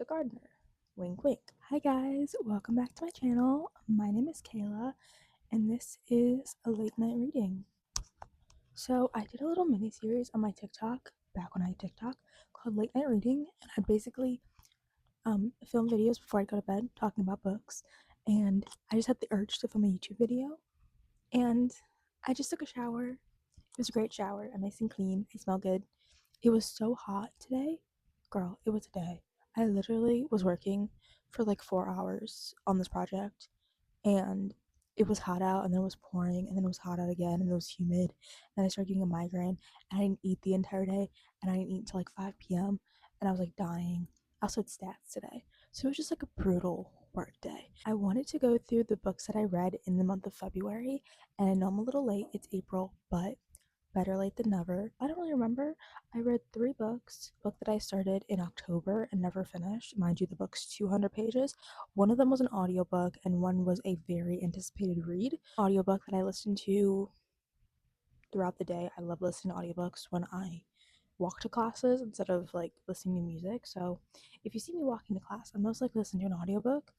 a gardener. Wink, wink. Hi guys, welcome back to my channel. My name is Kayla, and this is a late night reading. So I did a little mini series on my TikTok back when I had TikTok called Late Night Reading, and I basically film videos before I go to bed talking about books. And I just had the urge to film a YouTube video, and I just took a shower. It was a great shower, nice and clean. I smell good. It was so hot today. Girl, it was a day. I literally was working for like 4 hours on this project, and it was hot out, and then it was pouring, and then it was hot out again, and it was humid. And I started getting a migraine, and I didn't eat the entire day, and I didn't eat until like 5 p.m., and I was like dying. I also had stats today. So it was just like a brutal work day. I wanted to go through the books that I read in the month of February, and I know I'm a little late, it's April, but better late than never. I don't really remember. I read 3 books. A book that I started in October and never finished. Mind you, the book's 200 pages. One of them was an audiobook and one was a very anticipated read. Audiobook that I listened to throughout the day. I love listening to audiobooks when I walk to classes instead of like listening to music. So if you see me walking to class, I'm most likely listening to an audiobook.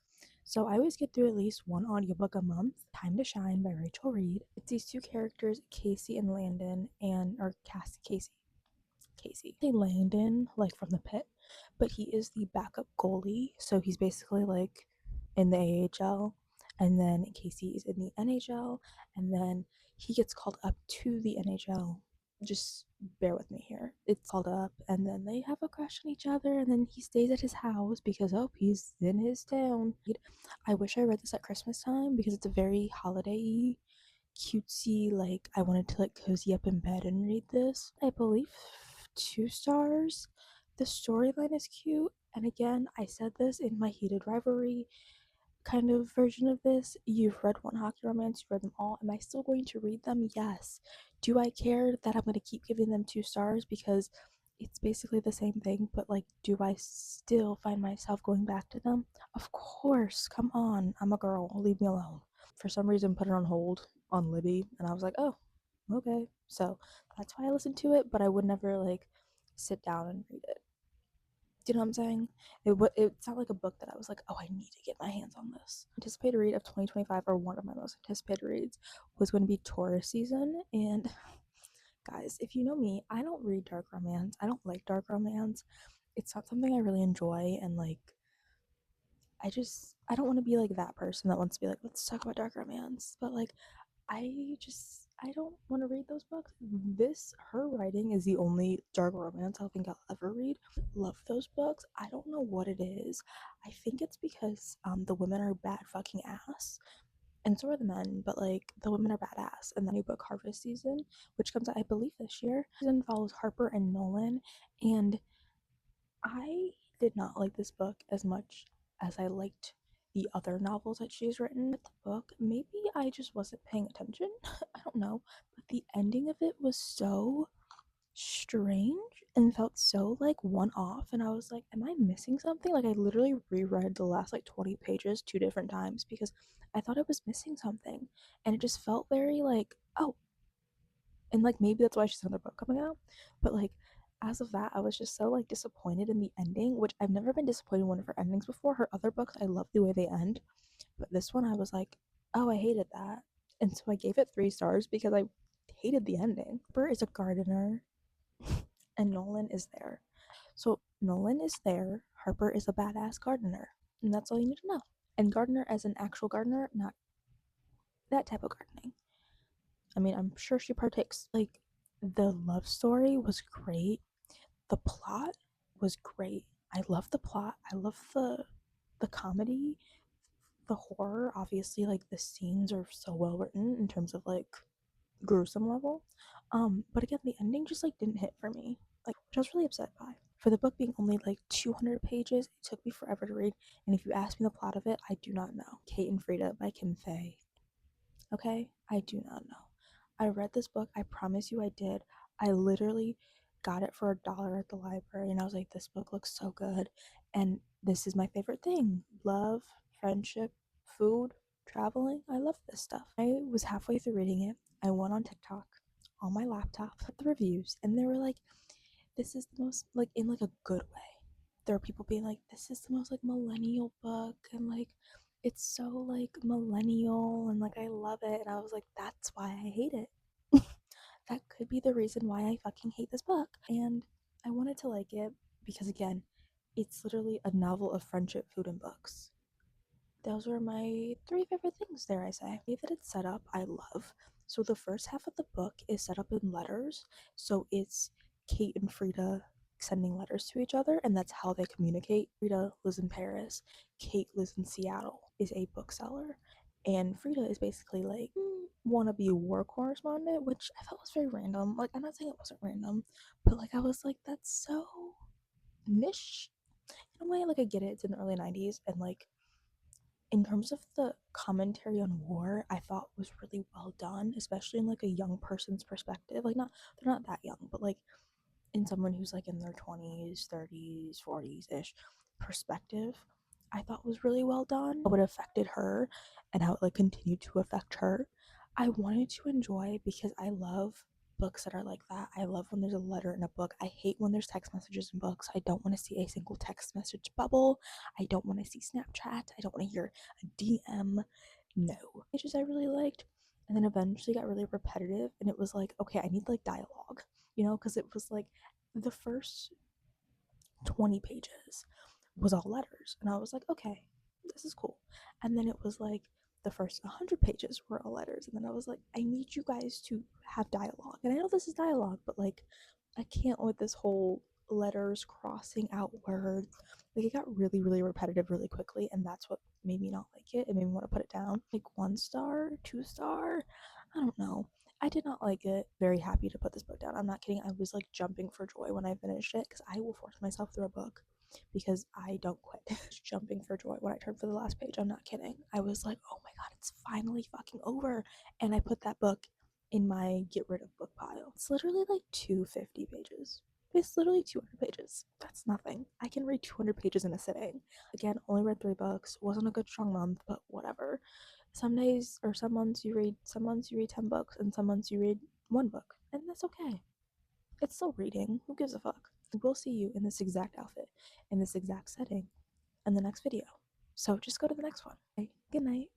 So I always get through at least one audiobook a month. Time to Shine by Rachel Reed. It's these two characters, Casey and Landon, or Casey. Say Landon, like from the pit, but he is the backup goalie. So he's basically like in the AHL, and then Casey is in the NHL, and then he gets called up to the NHL. Just bear with me here. It's called up, and then they have a crush on each other, and then he stays at his house because, oh, he's in his town. I wish I read this at Christmas time because it's a very holiday cutesy, like I wanted to like cozy up in bed and read this. I believe 2 stars. The storyline is cute, and again, I said this in my heated rivalry kind of version of this. You've read One Hockey Romance, you've read them all. Am I still going to read them? Yes. Do I care that I'm going to keep giving them 2 stars because it's basically the same thing, but like, do I still find myself going back to them? Of course. Come on. I'm a girl. Leave me alone. For some reason, put it on hold on Libby, and I was like, oh, okay. So that's why I listened to it, but I would never like sit down and read it. Do you know what I'm saying? It's not like a book that I was like, oh, I need to get my hands on this. Anticipated read of 2025, or one of my most anticipated reads, was going to be Taurus season. And guys, if you know me, I don't read dark romance. I don't like dark romance. It's not something I really enjoy, and like, I don't want to be like that person that wants to be like, let's talk about dark romance. But like, I don't want to read those books. Her writing is the only dark romance I think I'll ever read. Love those books. I don't know what it is. I think it's because the women are bad fucking ass, and so are the men. But like, the women are badass. And the new book Harvest Season, which comes out I believe this year, season follows Harper and Nolan, and I did not like this book as much as I liked the other novels that she's written. With the book, maybe I just wasn't paying attention. I don't know. But the ending of it was so strange and felt so like one off. And I was like, am I missing something? Like, I literally reread the last like 20 pages 2 different times because I thought I was missing something. And it just felt very like, oh, and like maybe that's why she's another book coming out, but like, as of that, I was just so like disappointed in the ending, which I've never been disappointed in one of her endings before. Her other books, I love the way they end, but this one I was like, oh, I hated that. And so I gave it 3 stars because I hated the ending. Harper is a gardener and Nolan is there. So Nolan is there, Harper is a badass gardener, and that's all you need to know. And gardener as an actual gardener, not that type of gardening. I mean, I'm sure she partakes. Like, the love story was great. The plot was great. I love the plot. I love the comedy, the horror. Obviously, like, the scenes are so well written in terms of like gruesome level. But again, the ending just like didn't hit for me. Like, which I was really upset by. For the book being only like 200 pages, it took me forever to read. And if you ask me the plot of it, I do not know. Kate and Frida by Kim Fay. Okay? I do not know. I read this book. I promise you I did. I literally got it for $1 at the library, and I was like, this book looks so good. And this is my favorite thing: love, friendship, food, traveling. I love this stuff. I was halfway through reading it. I went on TikTok on my laptop, put the reviews, and they were like, this is the most, like, in like a good way. there are people being like, this is the most like millennial book, and like it's so like millennial, and like I love it. And I was like, that's why I hate it. That could be the reason why I fucking hate this book. And I wanted to like it because, again, it's literally a novel of friendship, food, and books. Those were my three favorite things, dare I say. The way that it's set up, I love. So the first half of the book is set up in letters. So it's Kate and Frida sending letters to each other, and that's how they communicate. Frida lives in Paris, Kate lives in Seattle, is a bookseller, and Frida is basically like wanna be a war correspondent, which I thought was very random. Like, I'm not saying it wasn't random, but like I was like, that's so niche in a way. Like, I get it, it's in the early 90s, and like in terms of the commentary on war, I thought was really well done, especially in like a young person's perspective. Like, not, they're not that young, but like in someone who's like in their 20s, 30s, 40s ish perspective, I thought was really well done. How it affected her and how it like continued to affect her. I wanted to enjoy because I love books that are like that. I love when there's a letter in a book. I hate when there's text messages in books. I don't want to see a single text message bubble. I don't want to see Snapchat. I don't want to hear a DM. No. Pages I really liked. And then eventually got really repetitive, and it was like, okay, I need like dialogue, because it was like the first 20 pages was all letters. And I was like, okay, this is cool. And then it was like the first 100 pages were all letters. And then I was like, I need you guys to have dialogue. And I know this is dialogue, but like, I can't with this whole letters crossing out words. Like, it got really, really repetitive really quickly. And that's what made me not like it. It made me want to put it down. Like, 1 star, 2 star, I don't know. I did not like it. Very happy to put this book down. I'm not kidding. I was like jumping for joy when I finished it because I will force myself through a book because I don't quit. Jumping for joy when I turned for the last page. I'm not kidding. I was like, oh my god, it's finally fucking over. And I put that book in my get rid of book pile. It's literally like 250 pages. It's literally 200 pages. That's nothing. I can read 200 pages in a sitting. Again, only read 3 books. Wasn't a good strong month, but whatever. Some days or some months you read 10 books, and some months you read 1 book. And that's okay. It's still reading. Who gives a fuck? We'll see you in this exact outfit, in this exact setting, in the next video. So just go to the next one. Okay, good night.